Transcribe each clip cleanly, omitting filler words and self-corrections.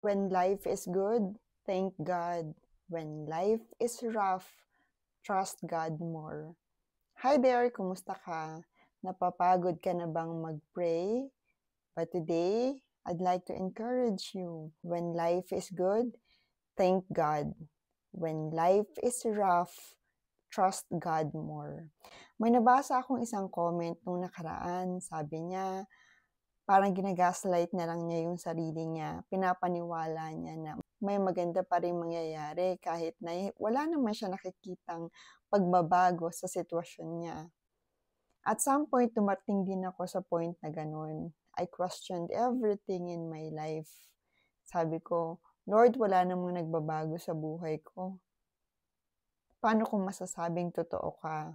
When life is good, thank God. When life is rough, trust God more. Hi there, kumusta ka? Napapagod ka na bang mag-pray? But today, I'd like to encourage you. When life is good, thank God. When life is rough, trust God more. May nabasa akong isang comment nung nakaraan. Sabi niya, parang ginagaslight na lang niya yung sarili niya. Pinapaniwala niya na may maganda pa rin mangyayari kahit na wala naman siya nakikitang pagbabago sa sitwasyon niya. At some point, dumating din ako sa point na ganun. I questioned everything in my life. Sabi ko, Lord, wala namang nagbabago sa buhay ko. Paano kung masasabing totoo ka?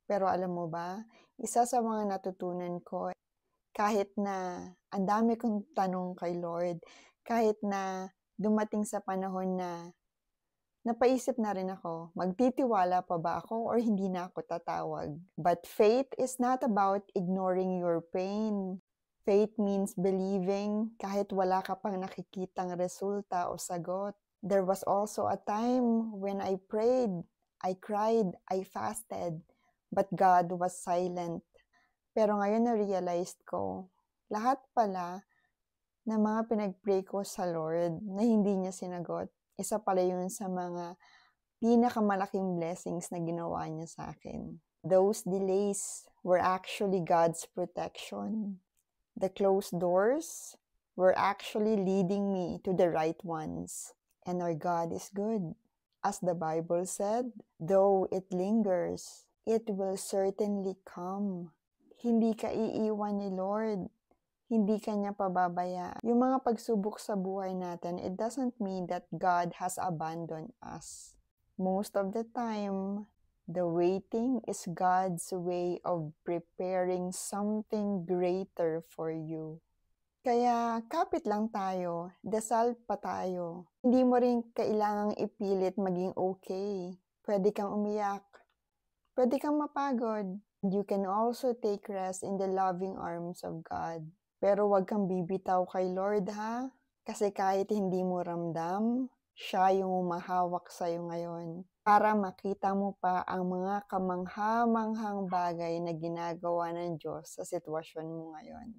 Pero alam mo ba, isa sa mga natutunan ko, kahit na ang dami kong tanong kay Lord, kahit na dumating sa panahon na napaisip na rin ako, magtitiwala pa ba ako or hindi na ako tatawag? But faith is not about ignoring your pain. Faith means believing kahit wala ka pang nakikitang resulta o sagot. There was also a time when I prayed, I cried, I fasted, but God was silent. Pero ngayon na-realized ko, lahat pala ng mga pinag-pray ko sa Lord na hindi niya sinagot, isa pala yun sa mga pinakamalaking blessings na ginawa niya sa akin. Those delays were actually God's protection. The closed doors were actually leading me to the right ones. And our God is good. As the Bible said, though it lingers, it will certainly come. Hindi ka iiwan ni Lord. Hindi ka niya pababayaan. Yung mga pagsubok sa buhay natin, it doesn't mean that God has abandoned us. Most of the time, the waiting is God's way of preparing something greater for you. Kaya kapit lang tayo, dasal pa tayo. Hindi mo rin kailangang ipilit maging okay. Pwede kang umiyak. Pwede kang mapagod. You can also take rest in the loving arms of God. Pero wag kang bibitaw kay Lord ha. Kasi kahit hindi mo ramdam, siya yung humahawak sa'yo ngayon. Para makita mo pa ang mga kamangha-manghang bagay na ginagawa ng Diyos sa sitwasyon mo ngayon.